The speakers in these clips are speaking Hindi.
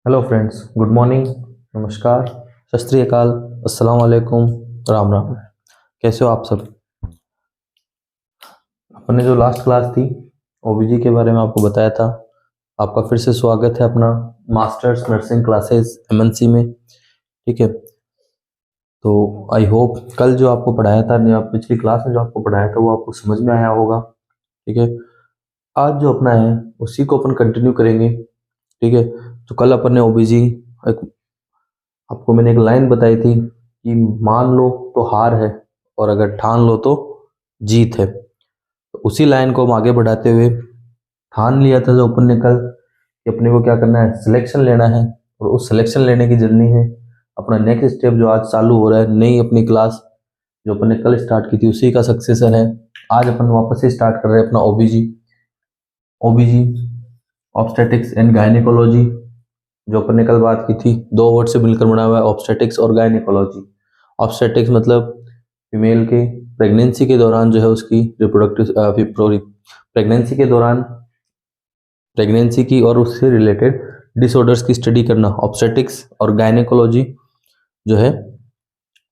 हेलो फ्रेंड्स, गुड मॉर्निंग, नमस्कार, सत श्री अकाल, अस्सलाम वालेकुम, राम राम। कैसे हो आप सब? अपने जो लास्ट क्लास थी ओबीजी के बारे में आपको बताया था। आपका फिर से स्वागत है अपना मास्टर्स नर्सिंग क्लासेस एमएनसी में। ठीक है, तो आई होप कल जो आपको पढ़ाया था या पिछली क्लास में जो आपको पढ़ाया था वो आपको समझ में आया होगा। ठीक है, आज जो अपना है उसी को अपन कंटिन्यू करेंगे। ठीक है, तो कल अपन ने ओबीजी आपको मैंने एक लाइन बताई थी कि मान लो तो हार है और अगर ठान लो तो जीत है। तो उसी लाइन को हम आगे बढ़ाते हुए ठान लिया था जो अपन ने कल कि अपने को क्या करना है, सिलेक्शन लेना है। और उस सिलेक्शन लेने की जर्नी है अपना नेक्स्ट स्टेप जो आज चालू हो रहा है, नई अपनी क्लास जो अपन ने कल स्टार्ट की थी उसी का सक्सेसर है। आज अपन वापस से स्टार्ट कर रहे हैं अपना ओबीजी ओबीजी ऑब्स्टेटिक्स एंड गायनेकोलॉजी। जो अपन ने कल बात की थी, दो वर्ड से मिलकर बना हुआ है ऑब्स्टेटिक्स और गायनेकोलॉजी। ऑब्स्टेटिक्स मतलब फीमेल के प्रेगनेंसी के दौरान जो है उसकी रिप्रोडक्टिव प्रेगनेंसी के दौरान प्रेगनेंसी की और उससे रिलेटेड डिसऑर्डर्स की स्टडी करना ऑब्स्टेटिक्स, और गायनेकोलॉजी जो है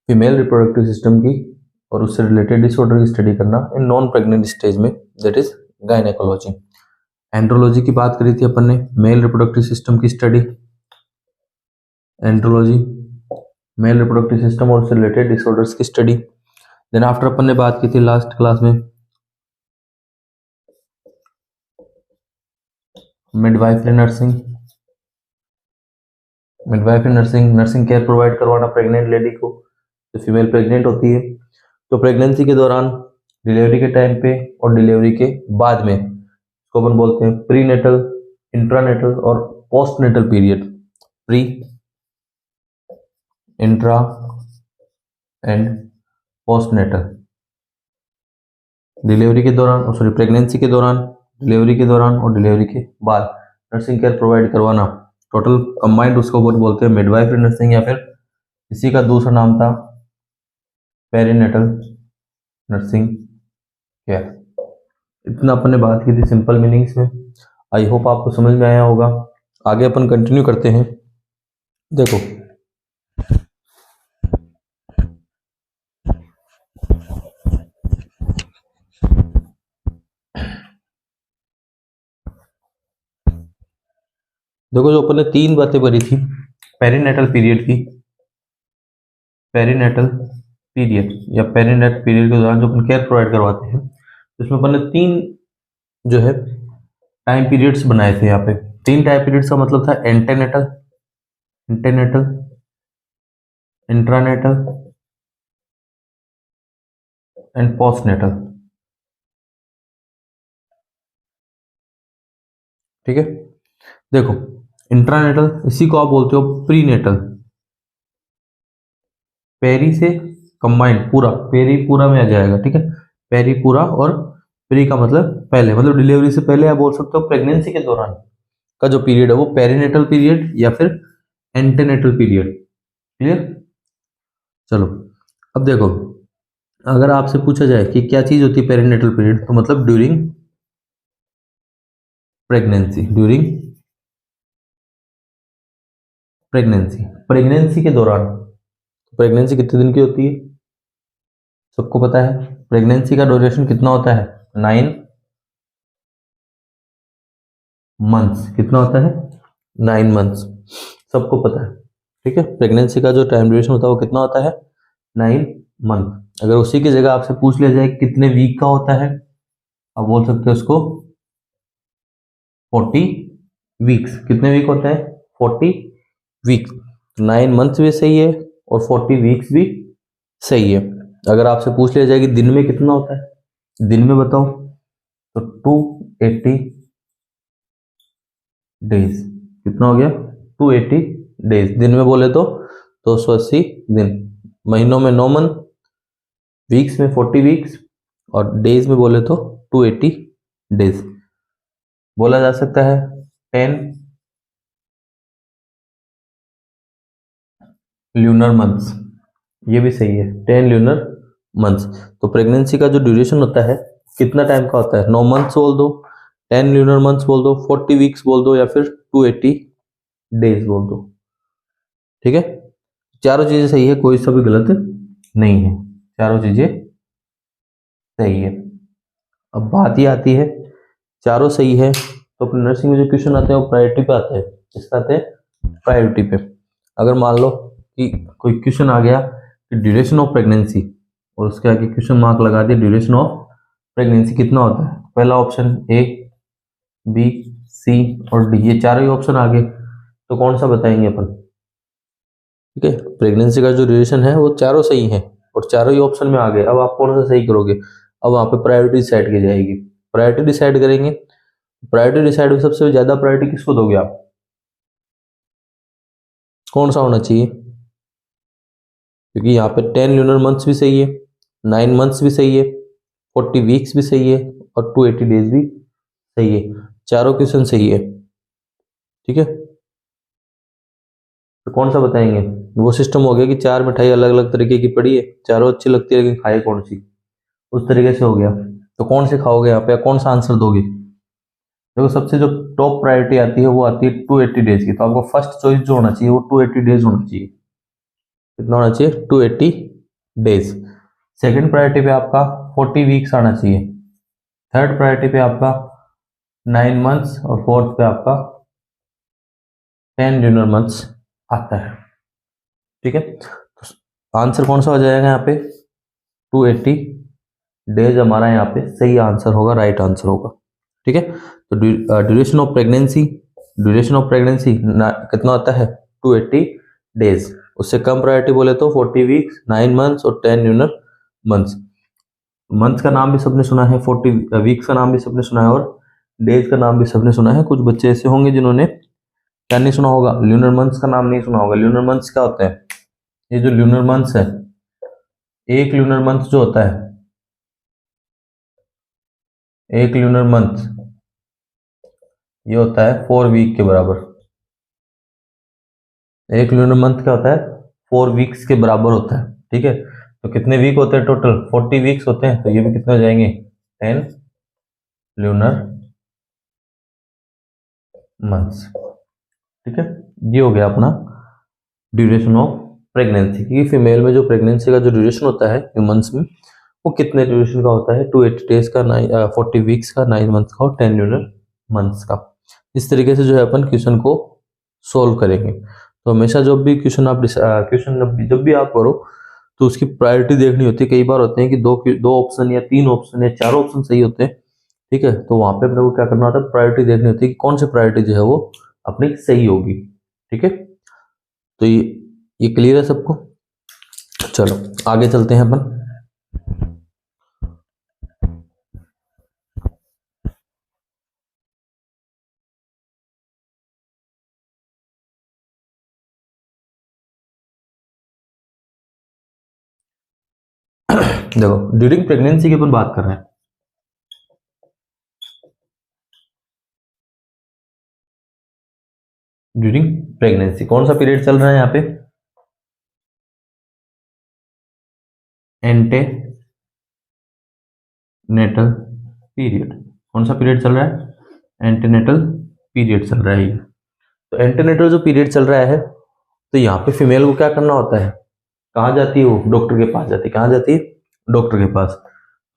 फीमेल रिप्रोडक्टिव सिस्टम की और उससे रिलेटेड डिसऑर्डर की स्टडी करना इन नॉन प्रेग्नेंट स्टेज में, दैट इज गायनेकोलॉजी। एंड्रोलॉजी की बात करी थी अपन ने, मेल रिप्रोडक्टिव सिस्टम की study. Andrology male reproductive system और उससे रिलेटेड डिसऑर्डर्स की स्टडी। देन आफ्टर अपन ने बात की थी लास्ट क्लास में midwifery nursing. Midwifery nursing, nursing care provide करवाना प्रेग्नेंट लेडी को, जो फीमेल प्रेग्नेंट होती है। तो प्रेगनेंसी के दौरान, डिलीवरी के टाइम पे और डिलीवरी के बाद में इसको अपन बोलते हैं प्री नेटल, इंट्रानेटल और postnatal period. Pre, intra and post natal. Delivery के दौरान, सॉरी प्रेगनेंसी के दौरान, डिलीवरी के दौरान और डिलीवरी के बाद नर्सिंग केयर प्रोवाइड करवाना, टोटल कंबाइंड उसको बोलते हैं मिडवाइफरी नर्सिंग, या फिर इसी का दूसरा नाम था पेरीनेटल नर्सिंग केयर। इतना अपन ने बात की थी सिंपल मीनिंग्स में। आई होप आपको समझ में आया होगा। आगे अपन कंटिन्यू करते हैं। देखो, जो अपन ने तीन बातें करी थी पेरीनेटल पीरियड की, पेरीनेटल पीरियड या पेरीनेट पीरियड के दौरान जो अपन केयर प्रोवाइड करवाते हैं, इसमें अपन ने तीन जो है टाइम पीरियड्स बनाए थे। यहाँ पे तीन टाइम पीरियड्स का मतलब था एंटेनेटल, इंटेनेटल, इंट्रानेटल एंड पोस्टनेटल। ठीक है, देखो इंट्रानेटल इसी को आप बोलते हो प्रीनेटल। पेरी से कंबाइंड पूरा, पेरी पूरा में आ जाएगा। ठीक है, पेरी पूरा और प्री का मतलब पहले, मतलब डिलीवरी से पहले। आप बोल सकते हो प्रेगनेंसी के दौरान का जो पीरियड है वो पेरीनेटल पीरियड या फिर एंटेनेटल पीरियड। क्लियर? चलो, अब देखो, अगर आपसे पूछा जाए कि क्या चीज होती है पेरीनेटल पीरियड, तो मतलब during pregnancy, during pregnancy, pregnancy के दौरान। प्रेगनेंसी कितने दिन की होती है सबको पता है। प्रेगनेंसी का ड्यूरेशन कितना होता है? 9 मंथ्स। कितना होता है? 9 मंथ्स, सबको पता है। ठीक है, प्रेगनेंसी का जो टाइम ड्यूरेशन होता है वो कितना होता है? 9 मंथ। अगर उसी की जगह आपसे पूछ लिया जाए कितने वीक का होता है, आप बोल सकते हो उसको 40 वीक्स। कितने वीक होता है? 40 वीक। 9 मंथ्स भी सही है और 40 वीक्स भी सही है। अगर आपसे पूछ लिया जाए कि दिन में कितना होता है, दिन में बताओ, तो 280 डेज। कितना हो गया? 280 डेज। दिन में बोले तो 280 दिन। महीनों में 9 मंथ, वीक्स में 40 वीक्स और डेज में बोले तो 280 डेज। बोला जा सकता है 10 ल्यूनर मंथ्स। ये भी सही है, 10 ल्यूनर मंथ्स। तो प्रेगनेंसी का जो ड्यूरेशन होता है कितना टाइम का होता है? 9 मंथ्स बोल दो, 10 ल्यूनर मंथ्स बोल दो, 40 वीक्स बोल दो, या फिर 280 डेज बोल दो। ठीक है, चारों चीजें सही है, कोई सा भी गलत नहीं है, चारों चीजें सही है। अब बात ही आती है, चारों सही है तो अपने नर्सिंग में जो क्वेश्चन आते हैं वो प्रायोरिटी पे आते हैं। किस पे आते हैं? प्रायोरिटी पे। अगर मान लो कि कोई क्वेश्चन आ गया कि ड्यूरेशन ऑफ प्रेगनेंसी, और उसके आगे क्वेश्चन मार्क लगा दिया ड्यूरेशन ऑफ प्रेगनेंसी कितना होता है, पहला ऑप्शन ए, बी, सी और डी, ये चारों ही ऑप्शन आ गए, तो कौन सा बताएंगे अपन? ठीक है, प्रेगनेंसी का जो ड्यूरेशन है वो चारों सही है और चारों ही ऑप्शन में आ गए। अब आप कौन सा सही करोगे? अब वहां पे प्रायोरिटी डिसाइड की जाएगी। प्रायोरिटी डिसाइड करेंगे, प्रायोरिटी डिसाइड में सबसे ज्यादा प्रायोरिटी किसको दोगे आप? कौन सा होना चाहिए? क्योंकि यहाँ पे 10 ल्यूनर मंथ्स भी सही है, 9 मंथ्स भी सही है, 40 वीक्स भी सही है और 280 डेज भी सही है, चारों क्वेश्चन सही है। ठीक है, तो कौन सा बताएंगे? वो सिस्टम हो गया कि चार मिठाई अलग अलग तरीके की पड़ी है, चारों अच्छी लगती है लेकिन खाए कौन सी, उस तरीके से हो गया। तो कौन से खाओगे यहाँ पे, कौन सा आंसर दोगे? देखो सबसे जो टॉप प्रायोरिटी आती है वो आती है 280 डेज की, तो आपको फर्स्ट चॉइस जो होना चाहिए वो 280 डेज होना चाहिए। कितना होना चाहिए? 280 डेज। सेकंड प्रायोरिटी पे आपका 40 वीक्स आना चाहिए, थर्ड प्रायोरिटी पे आपका 9 मंथ्स और फोर्थ पे आपका 10 ल्यूनर मंथ्स आता है। ठीक है, तो आंसर कौन सा हो जाएगा यहाँ पे? 280 डेज हमारा यहाँ पे सही आंसर होगा, राइट आंसर होगा। ठीक है, तो duration of pregnancy, duration of pregnancy कितना होता है? 280 डेज। उससे कम प्रायोरिटी बोले तो 40 वीक्स, 9 मंथ्स और 10 ल्यूनर मंथ्स। मंथ का नाम भी सबने सुना है, 40 वीक्स का नाम भी सबने सुना है और डेज का नाम भी सबने सुना है। कुछ बच्चे ऐसे होंगे जिन्होंने क्या नहीं सुना होगा? ल्यूनर मंथ्स का नाम नहीं सुना होगा। ल्यूनर मंथ्स क्या होता है? ये जो ल्यूनर मंथ्स है, एक ल्यूनर मंथ जो होता है, एक ल्यूनर मंथ ये होता है 4 वीक के बराबर। एक ल्यूनर मंथ क्या होता है? 4 वीक्स के बराबर होता है। ठीक है, तो कितने वीक होते हैं टोटल? 40 वीक्स होते हैं, तो ये भी कितने हो जाएंगे? 10 ल्यूनर मंथ्स। ठीक है, ये हो गया अपना ड्यूरेशन ऑफ प्रेगनेंसी की। फीमेल में जो प्रेगनेंसी का जो ड्यूरेशन होता है ह्यूमंस में, वो कितने ड्यूरेशन का होता है? 280 डेज का, 40 वीक्स का, 9 मंथ्स का और 10 ल्यूनर मंथ्स का। इस तरीके से जो है अपन क्वेश्चन को सोल्व करेंगे। तो हमेशा जब भी क्वेश्चन आप क्वेश्चन जब भी आप करो तो उसकी प्रायोरिटी देखनी होती है। कई बार होते हैं कि दो ऑप्शन या 3 ऑप्शन या 4 ऑप्शन सही होते हैं। ठीक है, तो वहां पे अपने को क्या करना होता है? प्रायोरिटी देखनी होती है कि कौन सी प्रायोरिटी जो है वो अपनी सही होगी। ठीक है, तो ये क्लियर है सबको? चलो आगे चलते हैं अपन। देखो ड्यूरिंग प्रेगनेंसी की अपन बात कर रहे हैं। ड्यूरिंग प्रेगनेंसी कौन सा पीरियड चल रहा है यहाँ पे? एंटे नेटल पीरियड। कौन सा पीरियड चल रहा है? एंटीनेटल पीरियड चल रहा है ये। तो एंटीनेटल जो पीरियड चल रहा है, तो यहाँ पे फीमेल को क्या करना होता है? कहाँ जाती है वो? डॉक्टर के पास जाती है। कहाँ जाती है? डॉक्टर के पास।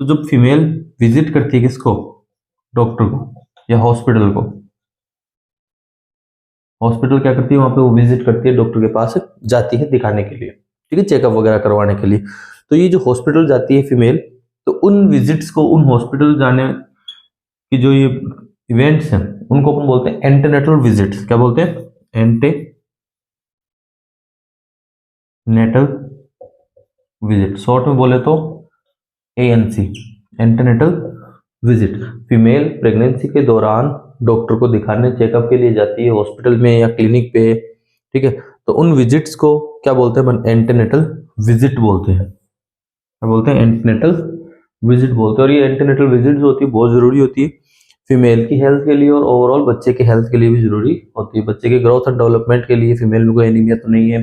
तो जब फीमेल विजिट करती है किसको? डॉक्टर को या हॉस्पिटल को। हॉस्पिटल क्या करती है? वहां पे वो विजिट करती है, डॉक्टर के पास जाती है दिखाने के लिए। ठीक है, चेकअप वगैरह करवाने के लिए। तो ये जो हॉस्पिटल जाती है फीमेल, तो उन विजिट्स को, उन हॉस्पिटल जाने की जो ये इवेंट्स हैं, उनको अपन बोलते हैं एंटीनेटल विजिट्स। क्या बोलते हैं? Antenatal visit. शॉर्ट में बोले तो ANC, antenatal visit. Female pregnancy के दौरान डॉक्टर को दिखाने, चेकअप के लिए जाती है हॉस्पिटल में या क्लिनिक पे। ठीक है, तो उन विजिट्स को क्या बोलते हैं? एंटीनेटल विजिट बोलते हैं। क्या बोलते हैं? एंटीनेटल विजिट बोलते हैं। और ये एंटीनेटल विजिट जो होती है बहुत जरूरी होती है फीमेल की हेल्थ के लिए और ओवरऑल बच्चे के हेल्थ के लिए भी जरूरी होती है। बच्चे के ग्रोथ और डेवलपमेंट के लिए, फीमेल में कोई एनीमिया तो नहीं है,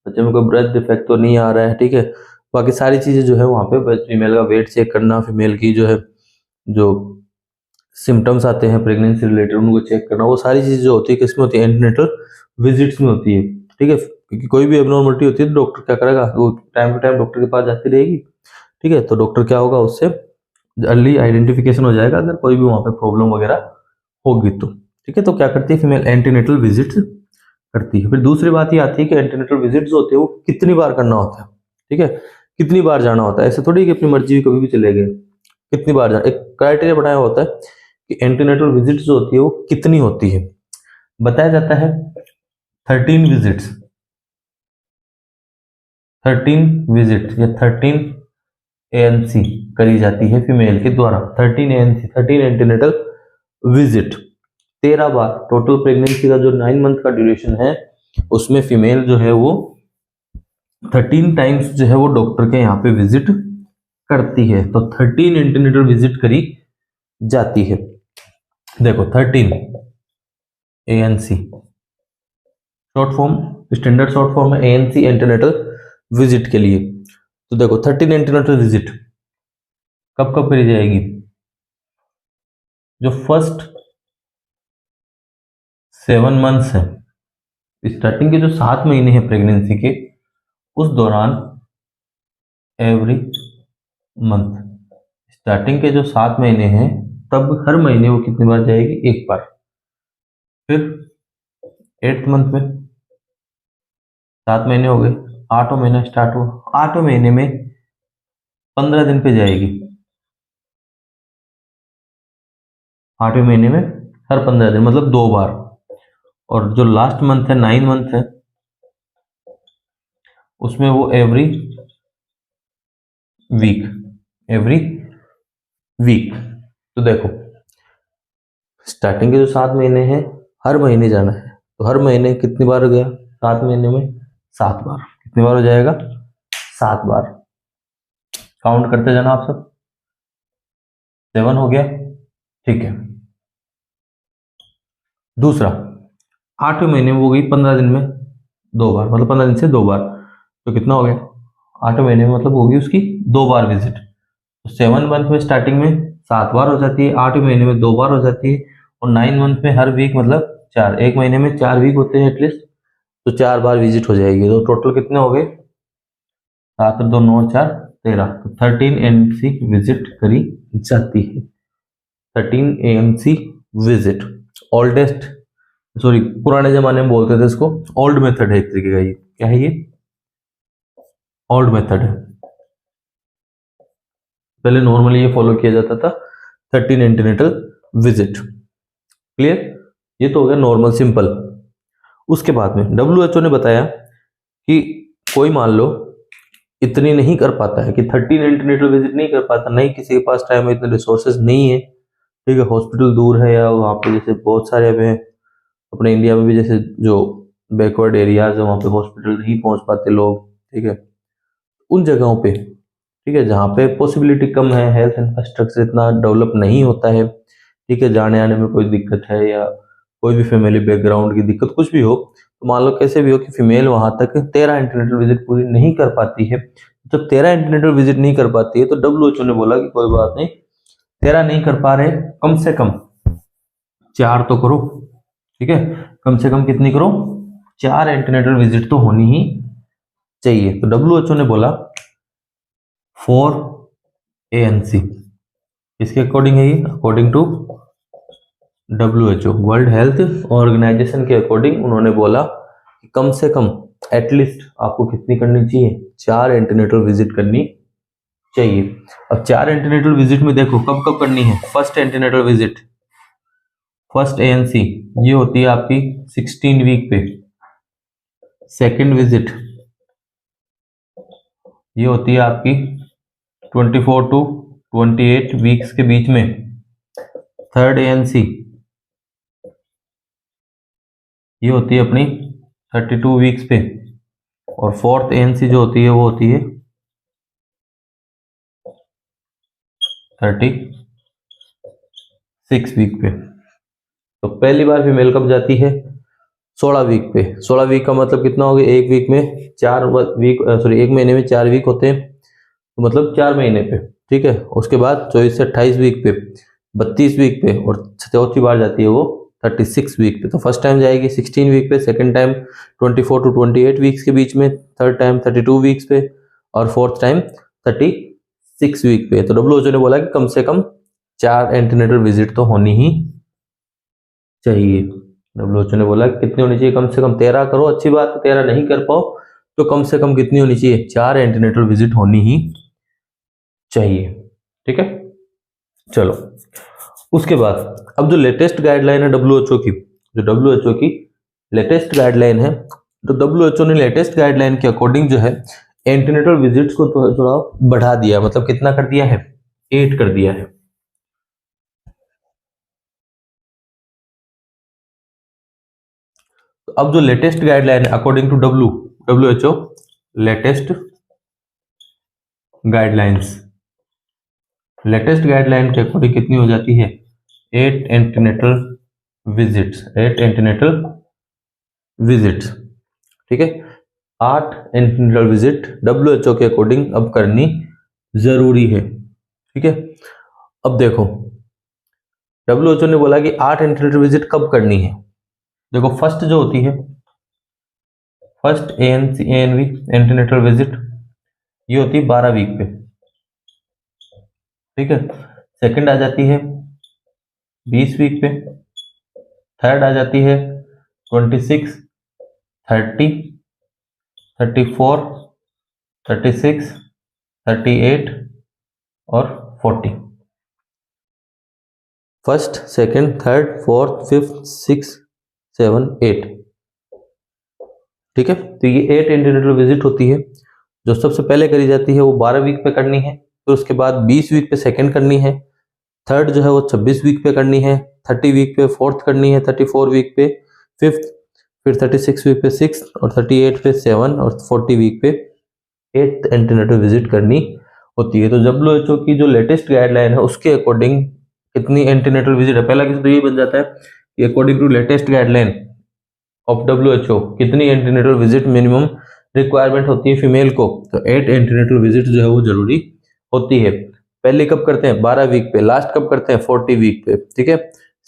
बच्चे में कोई ब्रेथ डिफेक्ट तो नहीं आ रहा है। ठीक है, बाकी सारी चीजें जो है वहाँ पे फीमेल का वेट चेक करना, फीमेल की जो है जो सिम्टम्स आते हैं प्रेगनेंसी रिलेटेड, उनको चेक करना, वो सारी चीज़ जो होती है किसमें होती है, एंटीनेटल विजिट्स में होती है। ठीक है, क्योंकि कोई भी एबनॉर्मलिटी होती है तो डॉक्टर क्या करेगा, वो टाइम टू टाइम डॉक्टर के पास जाती रहेगी। ठीक है, तो डॉक्टर क्या होगा, उससे अर्ली आइडेंटिफिकेशन हो जाएगा अगर कोई भी वहाँ पे प्रॉब्लम वगैरह होगी तो। ठीक है, तो क्या करती है फीमेल, एंटीनेटल विजिट्स करती है। फिर दूसरी बात ये आती है कि एंटीनेटल विजिट्स होते हैं वो कितनी बार करना होता है। ठीक है, कितनी बार जाना होता है, ऐसे थोड़ी कि अपनी मर्जी कभी भी चले गए, कितनी बार जाना, एक क्राइटेरिया बनाया होता है कि एंटीनेटल विजिट्स जो होती है वो कितनी होती है। बताया जाता है 13 विजिट्स, 13 विजिट या 13 एएनसी करी जाती है फीमेल के द्वारा। 13 एएनसी, 13 एंटीनेटल विजिट, 13 बार। टोटल प्रेगनेंसी का जो 9 मंथ का ड्यूरेशन है उसमें फीमेल जो है वो 13 टाइम्स जो है वो डॉक्टर के यहाँ पे विजिट करती है। तो 13 एंटीनेटल विजिट करी जाती है। देखो 13 ANC short form, standard short form है एएनसी, एंटीनेटल विजिट के लिए। तो देखो 13 एंटीनेटल विजिट कब कब करी जाएगी, जो फर्स्ट 7 मंथ्स है, स्टार्टिंग के जो 7 महीने हैं प्रेगनेंसी के, उस दौरान एवरी मंथ, स्टार्टिंग के जो 7 महीने हैं तब हर महीने वो कितनी बार जाएगी, एक बार। फिर 8th मंथ में 7 महीने हो गए, 8वां महीना स्टार्ट हुआ, 8वें महीने में 15 दिन पे जाएगी, 8वें महीने में हर 15 दिन, मतलब 2 बार। और जो लास्ट मंथ है 9 मंथ है, उसमें वो एवरी वीक, एवरी वीक। तो देखो स्टार्टिंग के जो 7 महीने हैं हर महीने जाना है, तो हर महीने कितनी बार हो गया, 7 महीने में 7 बार, कितनी बार हो जाएगा, 7 बार। काउंट करते जाना आप सब, 7 हो गया। ठीक है, दूसरा 8वें महीने में हो गई 15 दिन में 2 बार, मतलब 15 दिन से 2 बार, तो कितना हो गया, 8वें महीने में मतलब होगी उसकी 2 बार विजिट। तो 7 मंथ में स्टार्टिंग में 7 बार हो जाती है, 8वें महीने में 2 बार हो जाती है, और 9 मंथ में हर वीक मतलब 4, एक महीने में 4 वीक होते हैं एटलीस्ट, तो 4 बार विजिट हो जाएगी। तो टोटल कितने हो गए, 7 और 2 9 4 13, तो 13 एएनसी विजिट करी जाती है। 13 एएनसी विजिट, ओल्डेस्ट, सॉरी पुराने जमाने में बोलते थे इसको, ओल्ड मेथड है एक तरीके का। ये क्या है, ये ओल्ड मेथड है, पहले नॉर्मली ये फॉलो किया जाता था 13 एंटीनेटल विजिट। क्लियर, ये तो हो गया नॉर्मल सिंपल। उसके बाद में WHO ने बताया कि कोई मान लो इतनी नहीं कर पाता है, कि 13 एंटीनेटल विजिट नहीं कर पाता, नहीं किसी के पास टाइम है, इतने रिसोर्सेज नहीं है, ठीक है, हॉस्पिटल दूर है, या वहाँ पे जैसे बहुत सारे में अपने इंडिया में भी जैसे जो बैकवर्ड एरियाज है वहाँ पे हॉस्पिटल नहीं पहुँच पाते लोग, ठीक है, उन जगहों पे, ठीक है, जहाँ पे पॉसिबिलिटी कम है, हेल्थ इंफ्रास्ट्रक्चर इतना डेवलप नहीं होता है, ठीक है, जाने आने में कोई दिक्कत है, या कोई भी फैमिली बैकग्राउंड की दिक्कत कुछ भी हो, तो मान लो कैसे भी हो कि फीमेल वहां तक 13 एंटीनेटल विजिट पूरी नहीं कर पाती है। जब 13 एंटीनेटल विजिट नहीं कर पाती है तो WHO ने बोला कि कोई बात नहीं, 13 नहीं कर पा रहे, कम से कम 4 तो करो। ठीक है, कम से कम कितनी करो, 4 एंटीनेटल विजिट तो होनी ही चाहिए। तो WHO ने बोला 4 ANC, इसके अकॉर्डिंग है ये, according to WHO world health organization के अकॉर्डिंग उन्होंने बोला कि कम से कम एटलीस्ट आपको कितनी करनी चाहिए, 4 एंटीनेटल विजिट करनी चाहिए। अब 4 एंटीनेटल विजिट में देखो कब कब करनी है। First antenatal visit, first ANC ये होती है आपकी 16 वीक पे। सेकेंड विजिट ये होती है आपकी 24 टू 28 वीक्स के बीच में। थर्ड ANC ये होती है अपनी 32 वीक्स पे। और फोर्थ ANC जो होती है वो होती है 36 वीक पे। तो पहली बार फीमेल कब जाती है, 16 वीक पे। 16 वीक का मतलब कितना हो गया, एक वीक में 4 वीक, सॉरी एक महीने में 4 वीक होते हैं, तो मतलब 4 महीने पे। ठीक है, उसके बाद 24 से 28 वीक पे 32 वीक पे, और चौथी बार जाती है वो 36 वीक पे। तो फर्स्ट टाइम जाएगी 16 वीक पे, सेकंड टाइम 24 टू 28 वीक्स के बीच में, थर्ड टाइम 32 वीक्स पे, और फोर्थ टाइम 36 वीक पे। तो डब्ल्यूएचओ ने बोला कि कम से कम 4 एंटीनेटल विजिट तो होनी ही चाहिए। डब्ल्यूएचओ ने बोला कि कितनी होनी चाहिए, कम से कम 13 करो, अच्छी बात है, 13 नहीं कर पाओ तो कम से कम कितनी होनी चाहिए, 4 एंटीनेटल विजिट होनी ही चाहिए। ठीक है, चलो उसके बाद अब जो लेटेस्ट गाइडलाइन है डब्ल्यूएचओ की, जो डब्ल्यूएचओ की लेटेस्ट गाइडलाइन है, तो डब्ल्यूएचओ ने लेटेस्ट गाइडलाइन के अकॉर्डिंग जो है एंटीनेटल विजिट्स को थोड़ा बढ़ा दिया, मतलब कितना कर दिया है, 8 कर दिया है। तो अब जो लेटेस्ट गाइडलाइन है according to WHO, latest guidelines, latest guideline के अकॉर्डिंग कितनी हो जाती है, 8 एंटीनेटल विजिट्स, 8 एंटीनेटल विजिट्स। ठीक है, 8 एंटीनेटल विजिट डब्ल्यूएचओ के अकॉर्डिंग अब करनी जरूरी है। ठीक है, अब देखो डब्ल्यूएचओ ने बोला कि 8 एंटीनेटल विजिट कब करनी है। देखो फर्स्ट जो होती है, फर्स्ट एएनवी एंटीनेटल विजिट, ये होती है 12 वीक पे। ठीक है, सेकंड आ जाती है 20 वीक पे, थर्ड आ जाती है 26, 30, 34, 36, 38 और 40। First, second, third, fourth, fifth, 6, 7, 8। ठीक है, तो ये 8 एंटीनेटल विजिट होती है। जो सबसे पहले करी जाती है वो 12 वीक पे करनी है, फिर उसके बाद 20 वीक पे सेकंड करनी है, थर्ड जो है वो 26 वीक पे करनी है, 30 वीक पे फोर्थ करनी है, 34 वीक पे फिफ्थ, फिर 36 वीक पे सिक्स, और 38 पे 7, और 40 वीक पे 8th एंटीनेटल विजिट करनी होती है। तो डब्ल्यूएचओ की जो लेटेस्ट गाइडलाइन है उसके अकॉर्डिंग कितनी एंटीनेटल विजिट है, पहला केस तो ये बन जाता है कि according to latest guideline of WHO कितनी एंटीनेटल विजिट मिनिमम रिक्वायरमेंट होती है फीमेल को, तो 8 एंटीनेटल विजिट जो है वो जरूरी होती है। पहले कब करते हैं, 12 वीक पे, लास्ट कब करते हैं, 40 वीक पे। ठीक है,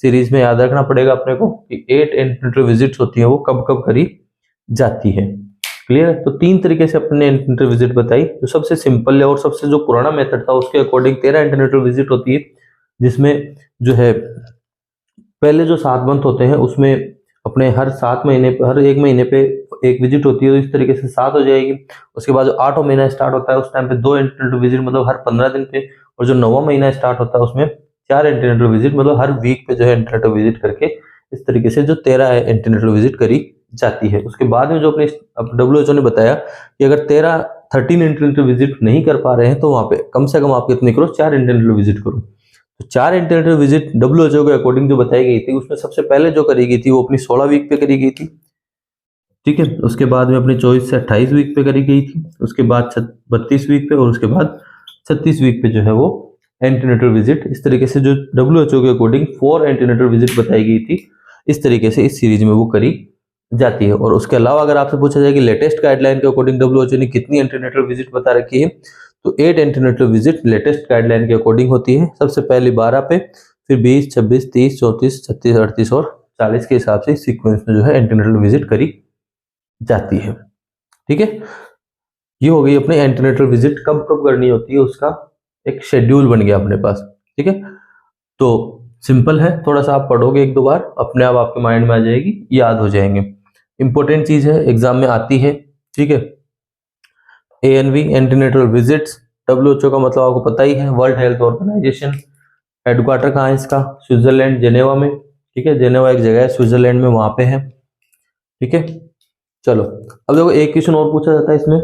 सीरीज में याद रखना पड़ेगा अपने को कि 8 एंटीनेटल विजिट्स होती है वो कब कब करी जाती है। क्लियर है, तो 3 तरीके से अपने एंटीनेटल विजिट बताई। जो सबसे सिंपल है और सबसे जो पुराना मेथड था उसके अकॉर्डिंग 13 एंटीनेटल विजिट होती है, जिसमें जो है पहले जो 7 मंथ होते हैं उसमें अपने हर 7 महीने पे, हर 1 महीने पे एक विजिट होती है, तो इस तरीके से 7 हो जाएगी। उसके बाद जो 8वां महीना स्टार्ट होता है उस टाइम पे 2 एंटीनेटल विजिट, मतलब हर 15 दिन पे, और जो 9वां महीना स्टार्ट होता है उसमें 4 एंटीनेटल विजिट, मतलब हर वीक पे जो है एंटीनेटल विजिट करके इस तरीके से जो 13 एंटीनेटल विजिट करी जाती है। उसके बाद में जो अपने डब्ल्यूएचओ ने बताया कि अगर 13 एंटीनेटल विजिट नहीं कर पा रहे हैं तो वहां पे कम से कम आप कितने करो, 4 एंटीनेटल विजिट करो। तो 4 एंटीनेटल विजिट डब्ल्यूएचओ के अकॉर्डिंग जो बताई गई थी उसमें सबसे पहले जो करी गई थी वो अपनी 16 वीक पे करी गई थी। ठीक है, उसके बाद में अपनी 24 से 28 वीक पे करी गई थी, उसके बाद 32 वीक पे, और उसके बाद 36 वीक पे जो है वो एंटीनेटल विजिट। इस तरीके से जो डब्ल्यूएचओ के अकॉर्डिंग 4 एंटीनेटल विजिट बताई गई थी, इस तरीके से इस सीरीज में वो करी जाती है। और उसके अलावा अगर आपसे पूछा जाए कि लेटेस्ट गाइडलाइन के अकॉर्डिंग डब्ल्यूएचओ ने कितनी एंटीनेटल विजिट बता रखी है, तो 8 एंटीनेटल विजिट लेटेस्ट गाइडलाइन के अकॉर्डिंग होती है। सबसे पहले 12 पे, फिर 20, 26, 30, 34, 36, 38 और 40 के हिसाब से सीक्वेंस में जो है एंटीनेटल विजिट करी जाती है। ठीक है, ये हो गई अपने एंटीनेटल विजिट कब कब करनी होती है, उसका एक शेड्यूल बन गया अपने पास। ठीक है, तो सिंपल है, थोड़ा सा आप पढ़ोगे 1-2 बार अपने आप आपके माइंड में आ जाएगी, याद हो जाएंगे। इंपॉर्टेंट चीज है, एग्जाम में आती है। ठीक है, एएनवी एंटीनेटल विजिट्स, डब्ल्यूएचओ का मतलब आपको पता ही है, वर्ल्ड हेल्थ ऑर्गेनाइजेशन। हेडक्वार्टर कहाँ है इसका, स्विट्जरलैंड, जेनेवा में। ठीक है, जेनेवा एक जगह है स्विट्जरलैंड में, वहां पे है। ठीक है, चलो अब देखो एक क्वेश्चन और पूछा जाता है इसमें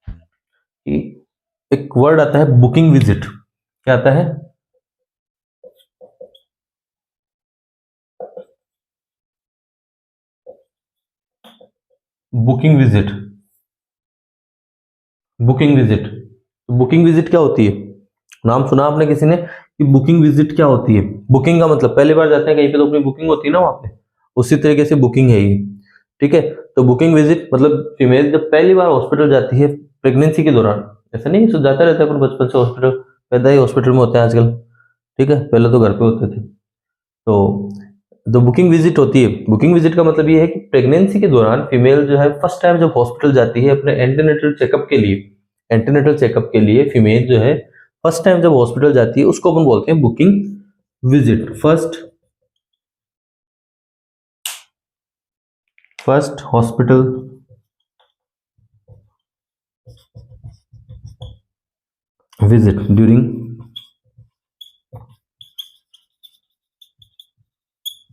कि एक वर्ड आता है बुकिंग विजिट। क्या आता है, booking visit. Booking visit, booking visit क्या होती है, नाम सुना आपने किसी ने कि बुकिंग विजिट क्या होती है। बुकिंग का मतलब पहली बार जाते हैं कहीं पे तो अपनी बुकिंग होती है ना वहां पे, उसी तरीके से बुकिंग है ये। ठीक है, तो बुकिंग विजिट मतलब फीमेल जब पहली बार हॉस्पिटल जाती है प्रेगनेंसी के दौरान, ऐसा नहीं है जाता रहता है बचपन से हॉस्पिटल, पैदा ही हॉस्पिटल में होते हैं आजकल। ठीक है, पहले तो घर पे होते थे। तो बुकिंग विजिट होती है, बुकिंग विजिट का मतलब ये है कि प्रेगनेंसी के दौरान फीमेल जो है फर्स्ट टाइम जब हॉस्पिटल जाती है अपने एंटीनेटल चेकअप के लिए, एंटीनेटल चेकअप के लिए फीमेल जो है फर्स्ट टाइम जब हॉस्पिटल जाती है उसको अपन बोलते हैं booking visit. First hospital visit during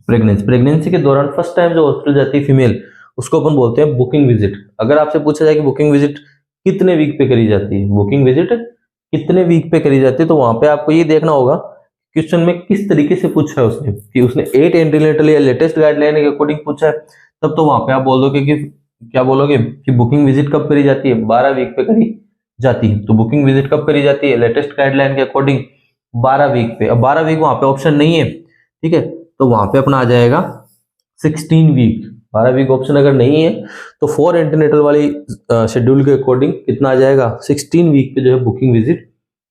pregnancy के दौरान फर्स्ट टाइम जो हॉस्पिटल जाती है फीमेल उसको अपन बोलते हैं बुकिंग विजिट। अगर आपसे पूछा जाए कि बुकिंग विजिट कितने वीक पे करी जाती है, बुकिंग विजिट कितने वीक पे करी जाती है, तो वहां पे आपको ये देखना होगा क्वेश्चन में किस तरीके से पूछा है उसने, कि उसने 8 एंटीनेटल या लेटेस्ट गाइडलाइन के अकॉर्डिंग पूछा है, तब तो वहां पे आप बोल दोगे कि क्या बोलोगे कि बुकिंग विजिट कब करी जाती है, 12 वीक पे करी जाती है। तो बुकिंग विजिट कब करी जाती है, लेटेस्ट गाइडलाइन के अकॉर्डिंग 12 वीक पे। अब 12 वीक वहां पे ऑप्शन नहीं है, ठीक है, तो वहां पे अपना आ जाएगा 16 वीक। 12 वीक ऑप्शन अगर नहीं है तो 4 एंटीनेटल वाली शेड्यूल के अकॉर्डिंग कितना आ जाएगा, 16 वीक पे जो है बुकिंग विजिट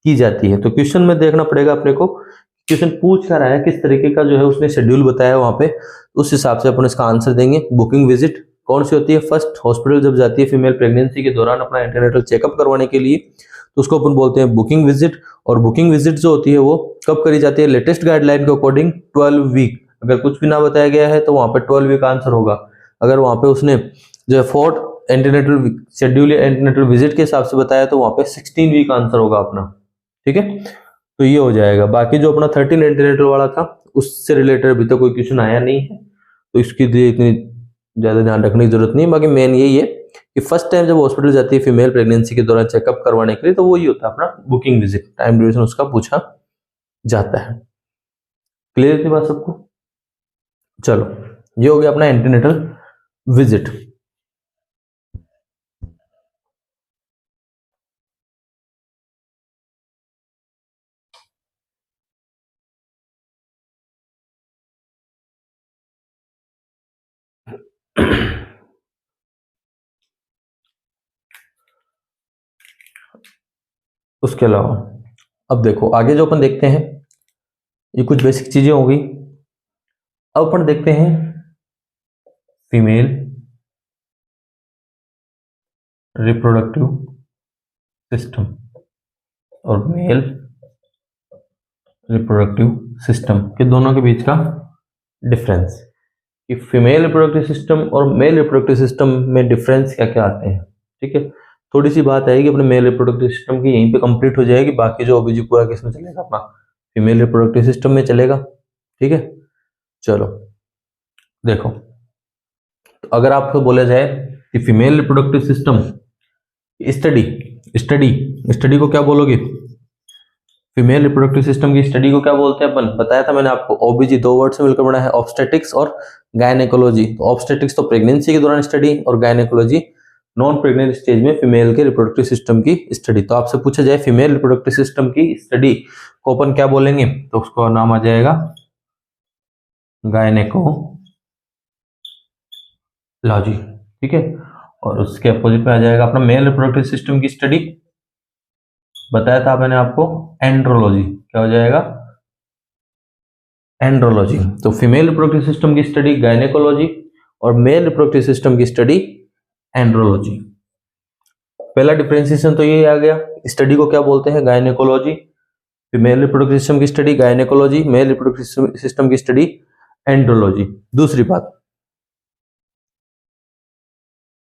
की जाती है। तो क्वेश्चन में देखना पड़ेगा अपने को क्वेश्चन पूछ कर आया किस तरीके का जो है उसने शेड्यूल बताया वहां पे, उस हिसाब से अपन इसका आंसर देंगे। बुकिंग विजिट कौन सी होती है, फर्स्ट हॉस्पिटल जब जाती है फीमेल प्रेगनेंसी के दौरान अपना एंटीनेटल चेकअप करवाने के लिए, तो उसको अपन बोलते हैं बुकिंग विजिट। और बुकिंग विजिट जो होती है वो कब करी जाती है, लेटेस्ट गाइडलाइन के अकॉर्डिंग 12 वीक। अगर कुछ भी ना बताया गया है तो वहां पे 12 वीक आंसर होगा। अगर वहां पे उसने जो है 4 एंटीनेटल शेड्यूल या एंटीनेटल विजिट के हिसाब से बताया तो वहां पे 16 वीक आंसर होगा अपना, ठीक है। तो ये हो जाएगा। बाकी जो अपना 13 एंटीनेटल वाला था उससे रिलेटेड अभी तक कोई क्वेश्चन आया नहीं है, तो इसकी लिए इतनी ज्यादा ध्यान रखने की जरूरत नहीं है। बाकी मेन यही है कि फर्स्ट टाइम जब हॉस्पिटल जाती है फीमेल प्रेगनेंसी के दौरान चेकअप करवाने के लिए, तो वही होता है अपना बुकिंग विजिट, टाइम ड्यूरेशन उसका पूछा जाता है। क्लियर थी बात सबको? चलो, ये हो गया अपना एंटीनेटल विजिट। उसके अलावा अब देखो आगे जो अपन देखते हैं, ये कुछ बेसिक चीजें हो गई। अब अपन देखते हैं फीमेल रिप्रोडक्टिव सिस्टम और मेल रिप्रोडक्टिव सिस्टम के दोनों के बीच का डिफरेंस, कि फीमेल रिप्रोडक्टिव सिस्टम और मेल रिप्रोडक्टिव सिस्टम में डिफरेंस क्या क्या आते हैं, ठीक है। थोड़ी सी बात आएगी अपने मेल रिप्रोडक्टिव सिस्टम की, यहीं पे कंप्लीट हो जाएगी। बाकी जो ओबीजी पूरा किसमें चलेगा, अपना फीमेल रिप्रोडक्टिव सिस्टम में चलेगा, ठीक है। चलो देखो, तो अगर आपको बोला जाए कि female reproductive system study study study को क्या बोलोगे, फीमेल रिप्रोडक्टिव सिस्टम की स्टडी को क्या बोलते हैं अपन, बताया था मैंने आपको, ओबीजी 2 वर्ड से मिलकर बना है, ऑब्स्टेटिक्स और गायनेकोलॉजी। तो ऑब्स्टेटिक्स तो प्रेगनेंसी के दौरान स्टडी और गायनेकोलॉजी नॉन प्रेग्नेंट स्टेज में फीमेल के रिप्रोडक्टिव सिस्टम की स्टडी। तो आपसे पूछा जाए फीमेल रिप्रोडक्टिव सिस्टम की स्टडी को अपन क्या बोलेंगे, तो उसका नाम आ जाएगा गायनेकोलॉजी, ठीक है। और उसके अपोजिट में आ जाएगा अपना मेल रिप्रोडक्टिव सिस्टम की स्टडी, बताया था मैंने आपको, एंड्रोलॉजी। क्या हो जाएगा, एंड्रोलॉजी। तो फीमेल रिप्रोडक्टिव सिस्टम की स्टडी गायनेकोलॉजी और मेल रिप्रोडक्टिव सिस्टम की स्टडी एंड्रोलॉजी। पहला डिफरेंशिएशन तो ये आ गया, स्टडी को क्या बोलते हैं, गायनेकोलॉजी, फीमेल रिप्रोडक्टिव सिस्टम की study gynaecology, male reproductive system की स्टडी एंड्रोलॉजी। दूसरी बात,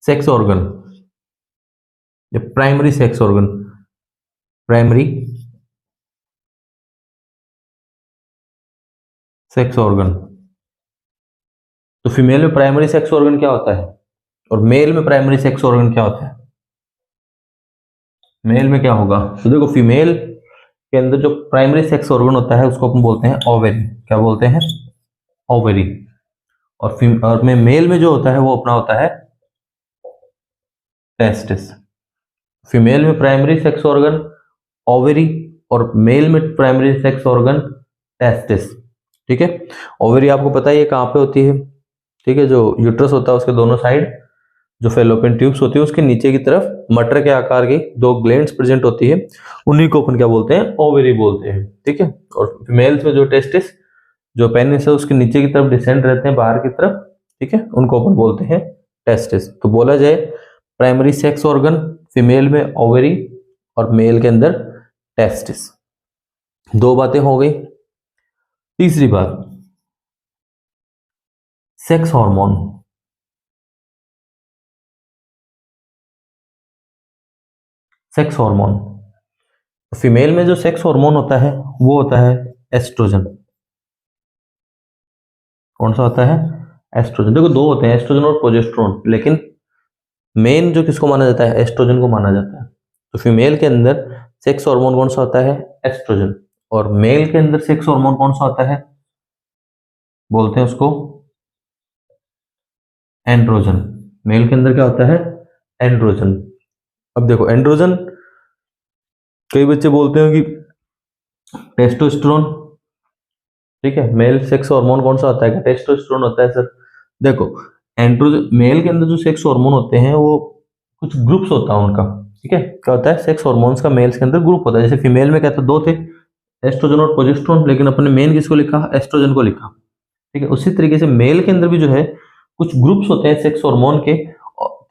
sex organ, primary sex organ, primary sex organ. तो फीमेल में प्राइमरी सेक्स ऑर्गन क्या होता है और मेल में प्राइमरी सेक्स ऑर्गन क्या होता है, मेल में क्या होगा। तो देखो फीमेल के अंदर जो प्राइमरी सेक्स ऑर्गन होता है उसको अपन बोलते हैं ओवेरी। क्या बोलते हैं, ओवेरी। और में मेल में जो होता है वो अपना होता है टेस्टिस। फीमेल में प्राइमरी सेक्स ऑर्गन ओवेरी और मेल में प्राइमरी सेक्स ऑर्गन टेस्टिस, ठीक है। ओवेरी आपको पता है ये कहाँ पे होती है, ठीक है, जो यूट्रस होता है उसके दोनों साइड जो फेलोपियन ट्यूब्स होती है उसके नीचे की तरफ मटर के आकार की 2 ग्लैंड्स प्रेजेंट होती है, उन्हीं को अपन क्या बोलते हैं, ओवरी बोलते हैं। ठीक है, और फीमेल्स में जो टेस्टिस, जो पेनिस है उसके नीचे की तरफ डिसेंड रहते हैं बाहर की तरफ, ठीक है, उनको अपन बोलते हैं टेस्टिस। तो बोला जाए प्राइमरी सेक्स ऑर्गन फीमेल में ओवरी और मेल के अंदर टेस्टिस। 2 बातें हो गई। तीसरी बात, sex hormone. Sex hormone, female में जो सेक्स हार्मोन होता है वो होता है एस्ट्रोजन। कौन सा होता है? एस्ट्रोजन। देखो 2 होते हैं, एस्ट्रोजन और प्रोजेस्टेरोन, लेकिन मेन जो किसको माना जाता है, एस्ट्रोजन को माना जाता है। तो फीमेल के अंदर सेक्स हार्मोन कौन सा होता है? एस्ट्रोजन। और मेल के अंदर सेक्स हार्मोन कौन सा होता है? बोलते हैं उसको एंड्रोजन। मेल के अंदर क्या होता है? एंड्रोजन। अब देखो एंड्रोजन, कई बच्चे बोलते हैं कि टेस्टोस्टेरोन, ठीक है, मेल सेक्स हार्मोन कौन सा होता है? टेस्टोस्टेरोन होता है सर। देखो एंड्रोजन, मेल के अंदर जो सेक्स हार्मोन होते हैं वो कुछ ग्रुप्स होता है उनका, ठीक है, क्या होता है, सेक्स हार्मोन्स का मेल्स के अंदर ग्रुप होता है। जैसे फीमेल में क्या था, 2 थे, एस्ट्रोजन और प्रोजेस्टेरोन, लेकिन अपने मेन किसको लिखा? एस्ट्रोजन को लिखा, ठीक है। उसी तरीके से मेल के अंदर भी जो है कुछ ग्रुप्स होते हैं सेक्स हार्मोन के,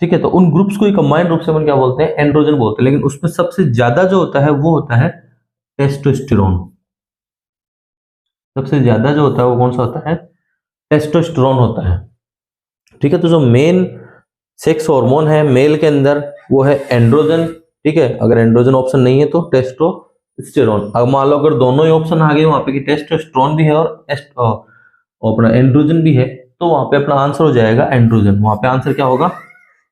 ठीक है, तो उन ग्रुप्स को ही कंबाइंड रूप से अपन क्या बोलते हैं? एंड्रोजन बोलते हैं। लेकिन उसमें सबसे ज्यादा जो होता है वो होता है टेस्टोस्टेरोन। सबसे ज्यादा जो होता है वो कौन सा होता है? टेस्टोस्टेरोन होता है, ठीक है। तो जो मेन सेक्स हार्मोन है मेल के अंदर वो है एंड्रोजन, ठीक है। अगर एंड्रोजन ऑप्शन नहीं है तो टेस्टोस्टेरोन। अब मान लो अगर दोनों ही ऑप्शन आ गए वहां पे कि टेस्टोस्टेरोन भी है और अपना एंड्रोजन भी है, तो वहां पे अपना आंसर हो जाएगा एंड्रोजन। वहां पे आंसर क्या होगा?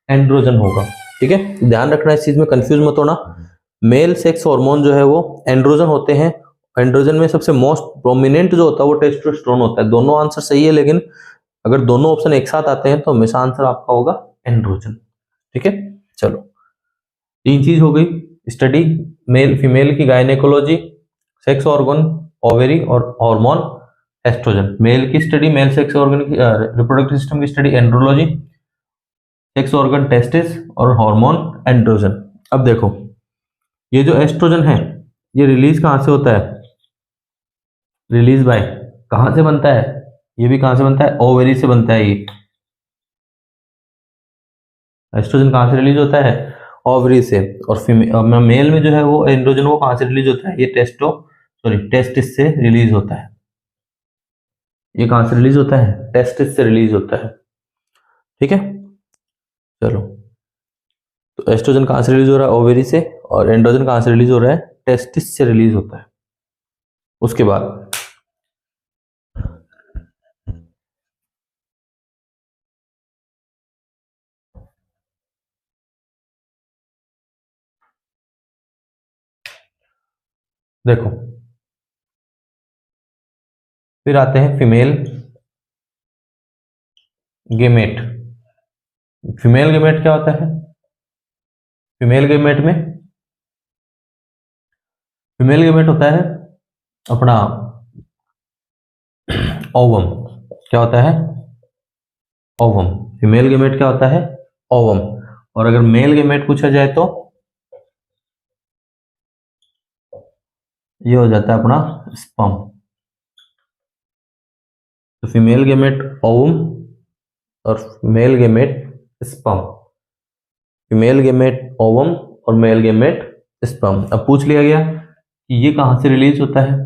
एंड्रोजन होगा, ठीक है। ध्यान रखना इस चीज में, कंफ्यूज मत होना। मेल सेक्स हार्मोन जो है वो एंड्रोजन होते हैं। एंड्रोजन में सबसे मोस्ट प्रोमिनेंट जो होता है वो टेस्टोस्टेरोन होता है। दोनों आंसर सही है, लेकिन अगर दोनों ऑप्शन एक साथ आते हैं तो हमेशा आंसर आपका होगा एंड्रोजन, ठीक है। चलो 3 चीज हो गई स्टडी, मेल फीमेल की गायनेकोलॉजी, सेक्स ऑर्गन ओवेरी और हार्मोन एस्ट्रोजन। मेल की स्टडी, मेल सेक्स ऑर्गन की रिप्रोडक्टिव सिस्टम की study andrology, sex organ testis और हार्मोन एंड्रोजन। अब देखो ये जो एस्ट्रोजन है ये रिलीज कहां से होता है? रिलीज बाय, कहां से बनता है? ये भी कहां से बनता है? ओवेरी से बनता है। ये एस्ट्रोजन कहां से रिलीज होता है? ओवरी से। और मेल में जो है वो एंड्रोजन वो कहां से रिलीज होता है? ये टेस्टिस से रिलीज होता है। ये कहां से रिलीज होता है? टेस्टिस से रिलीज होता है, ठीक है। चलो, तो एस्ट्रोजन कहां से रिलीज हो रहा है? ओवेरी से। और एंड्रोजन कहां से रिलीज हो रहा है? टेस्टिस से रिलीज होता है। उसके बाद देखो फिर आते हैं फीमेल गेमेट। फीमेल गेमेट क्या होता है? फीमेल गेमेट में, फीमेल गेमेट होता है अपना ओवम। क्या होता है? ओवम। फीमेल गेमेट क्या होता है? ओवम। और अगर मेल गेमेट पूछा जाए तो ये हो जाता है अपना स्पर्म। तो फीमेल गेमेट ओवम और male gamete sperm. Female gamete ovum और मेल गेमेट स्पर्म। अब पूछ लिया गया कि ये कहां से रिलीज होता है,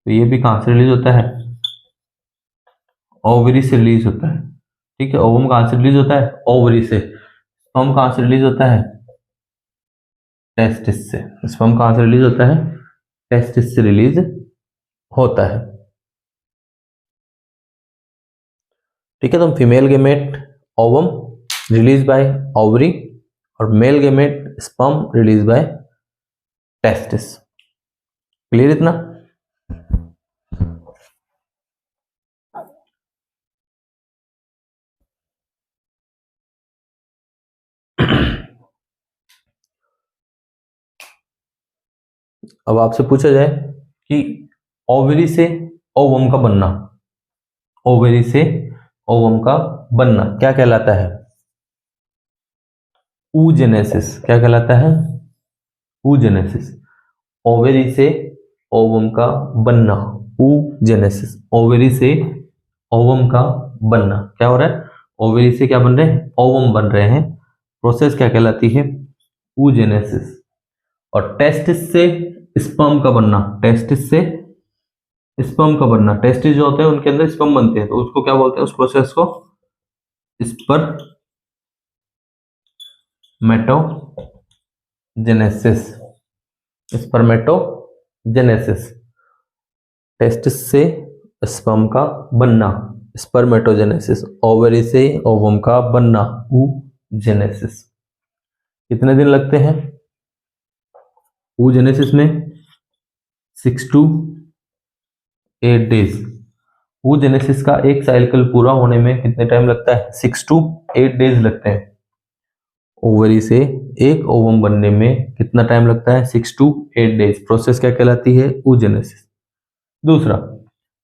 तो ये भी कहां से रिलीज होता है? ओवरी से रिलीज होता है, ठीक है। ओवम कहां से रिलीज होता है? ओवरी से। स्पर्म कहां से रिलीज होता है? टेस्टिस से। स्पर्म कहां से रिलीज होता है? टेस्टिस से रिलीज होता है, ठीक है। तो female gamete ovum release by ovary और male gamete sperm release by testis. Clear इतना? अब आपसे पूछा जाए कि ओवरी से ओवम का बनना, ओवरी से ओवम का बनना क्या कहलाता है? oogenesis क्या कहलाता है? oogenesis, ओवेरी से ओवम का बनना, oogenesis, ओवेरी से ओवम का बनना। क्या हो रहा है? ओवेरी से क्या बन रहे हैं? ओवम बन रहे हैं। प्रोसेस क्या कहलाती है? oogenesis। और टेस्टिस से स्पर्म का बनना, टेस्टिस से स्पर्म का बनना, टेस्टिस जो होते हैं उनके अंदर स्पर्म बनते हैं, तो उसको क्या बोलते हैं? उस प्रोसेस को स्पर्मेटोजेनेसिस, स्पर्मेटोजेनेसिस, टेस्टिस से स्पर्म का बनना, स्पर्मेटोजेनेसिस, ओवरी से ओवम का बनना, oogenesis। कितने दिन लगते हैं oogenesis में? 6 to 8 डेज। oogenesis का एक साइकिल पूरा होने में कितने टाइम लगता है? 6 to 8 डेज लगते हैं। ओवरी से एक ओवम बनने में कितना टाइम लगता है? 6 to 8 डेज। प्रोसेस क्या कहलाती है? oogenesis। दूसरा,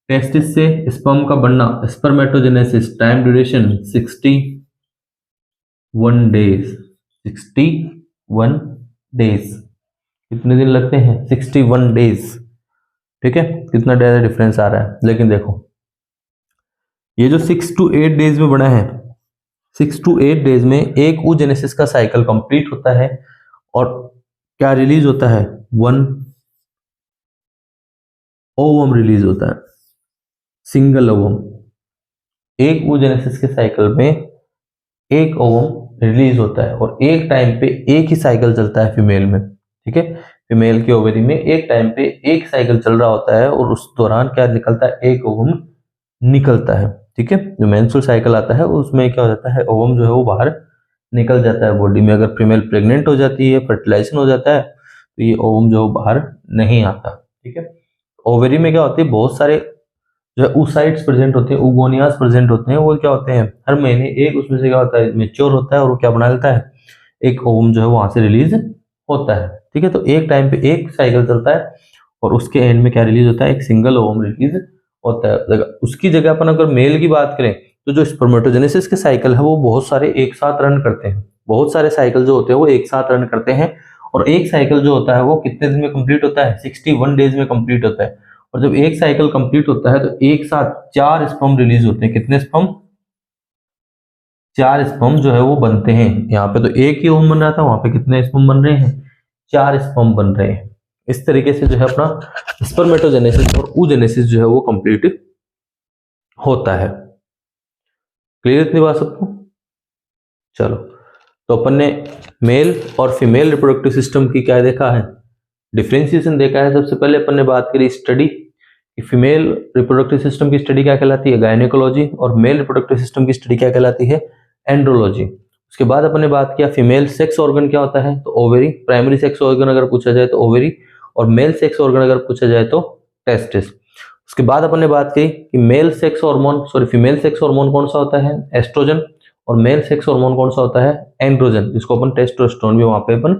टेस्टिस से स्पर्म का बनना, spermatogenesis, time duration 61 days. 61 days. कितने दिन लगते हैं? 61 डेज। ठीक है, कितना डिफरेंस आ रहा है। लेकिन देखो, ये जो 6 to 8 डेज में बना है, 6 to 8 डेज में एक oogenesis का साइकिल कंप्लीट होता है और क्या रिलीज होता है? 1 ओवम रिलीज होता है, सिंगल ओवम। एक oogenesis के साइकिल में एक ओवम रिलीज होता है और एक टाइम पे एक ही साइकिल चलता है फीमेल में। ठीक है, फीमेल के ओवरी में एक टाइम पे एक साइकिल चल रहा होता है और उस दौरान क्या निकलता है? एक ओवम निकलता है। ठीक है, जो मेंस्ट्रुअल साइकिल आता है उसमें क्या हो जाता है? ओवम जो है वो बाहर निकल जाता है बॉडी में। अगर फीमेल प्रेग्नेंट हो जाती है, फर्टिलाइजेशन हो जाता है, तो ये ओवम जो बाहर नहीं आता। ठीक है, ओवरी में क्या होती है? बहुत सारे जो है oocytes प्रेजेंट होते हैं, oogoनियाज प्रेजेंट होते हैं। वो क्या होते हैं? हर महीने एक उसमें से क्या होता है? मेच्योर होता है और वो क्या बना लेता है? एक ओवम जो है वहां से रिलीज होता है। ठीक है, तो एक टाइम पे एक साइकिल चलता है और उसके एंड में क्या रिलीज होता है? एक सिंगल ओवम रिलीज होता है। उसकी जगह अपन अगर मेल की बात करें तो जो स्पर्मेटोजेनेसिस के साइकिल है वो बहुत सारे एक साथ रन करते हैं। बहुत सारे साइकिल जो होते हैं वो एक साथ रन करते हैं और एक साइकिल जो होता है वो कितने दिन में कंप्लीट होता है? 61 डेज में कंप्लीट होता है। और जब एक साइकिल कंप्लीट होता है तो एक साथ 4 स्पर्म रिलीज होते हैं। कितने स्पर्म? 4 स्पर्म जो है वो बनते हैं। यहाँ पे तो एक ही ओवम बन रहा था, वहां पे कितने स्पर्म बन रहे हैं? 4 स्पर्म बन रहे हैं। इस तरीके से जो है अपना स्पर्मेटोजेनेसिस और oogenesis जो है वो कंप्लीट होता है। क्लियर इतनी बात सबको? चलो, तो अपन ने मेल और फीमेल रिप्रोडक्टिव सिस्टम की क्या देखा है? डिफरेंशिएशन देखा है। सबसे पहले अपन ने बात करी स्टडी कि फीमेल रिप्रोडक्टिव सिस्टम की स्टडी क्या कहलाती है? गायनेकोलॉजी। और मेल रिप्रोडक्टिव सिस्टम की स्टडी क्या कहलाती है? एंड्रोलॉजी। उसके बाद अपन ने बात किया फीमेल सेक्स ऑर्गन क्या होता है, तो ओवेरी। प्राइमरी सेक्स ऑर्गन अगर पूछा जाए तो ओवेरी, और मेल सेक्स ऑर्गन अगर पूछा जाए तो टेस्टिस। उसके बाद अपन ने बात की कि male sex hormone female sex hormone कौन सा होता है? एस्ट्रोजन। और मेल सेक्स हार्मोन कौन सा होता है? एंड्रोजन, जिसको अपन टेस्टोस्टेरोन भी वहां पे अपन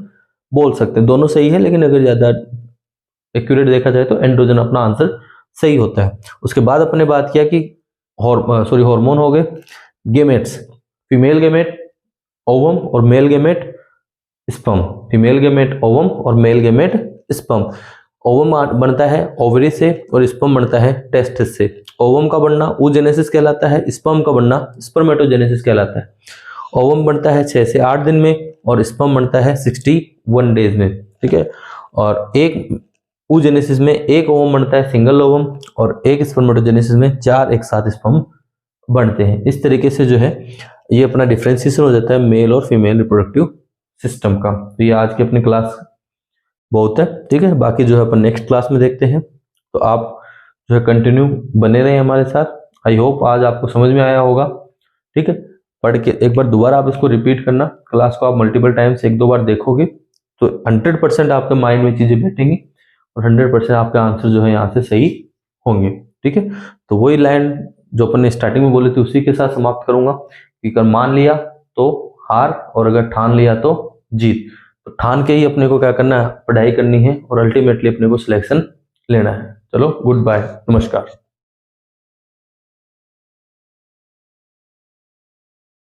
बोल सकते हैं। दोनों सही है, लेकिन अगर ज्यादा एक्यूरेट देखा जाए तो एंड्रोजन अपना आंसर सही होता है। उसके बाद अपन ने बात किया कि हार्मोन हो गए, गेमेट्स, फीमेल गेमेट ओवम और male gamete sperm, female gamete ovum और मेल गेमेट स्पर्म। ओवम बनता है ओवरी से और स्पर्म बनता है टेस्टिस से। ओवम का बनना oogenesis कहलाता है, स्पर्म का बनना स्पर्मेटोजेनेसिस कहलाता है। ओवम बनता है 6 से 8 दिन में और स्पर्म बनता है 61 डेज में। ठीक है, और एक oogenesis में एक ओवम बनता है सिंगल ओवम और एक स्पर्मेटोजेनेसिस में 4 एक साथ स्पर्म बनते हैं। इस तरीके से जो है ये अपना डिफरेंशिएशन हो जाता है मेल और फीमेल रिप्रोडक्टिव सिस्टम का। तो ये आज की अपनी क्लास बहुत है। ठीक है, बाकी जो है अपन नेक्स्ट क्लास में देखते हैं। तो आप जो है कंटिन्यू बने रहे हमारे साथ। आई होप आज आपको समझ में आया होगा। ठीक है, पढ़ के एक बार दोबारा आप इसको रिपीट करना। क्लास को आप मल्टीपल टाइम्स 1-2 बार देखोगे तो 100% आपके माइंड में चीजें बैठेंगी और 100% आपके आंसर जो है यहाँ से सही होंगे। ठीक है, तो वही लाइन जो अपन ने स्टार्टिंग में बोले थे उसी के साथ समाप्त करूंगा कि अगर मान लिया तो हार और अगर ठान लिया तो जीत। तो ठान के ही अपने को क्या करना है? पढ़ाई करनी है और अल्टीमेटली अपने को सिलेक्शन लेना है। चलो, गुड बाय, नमस्कार।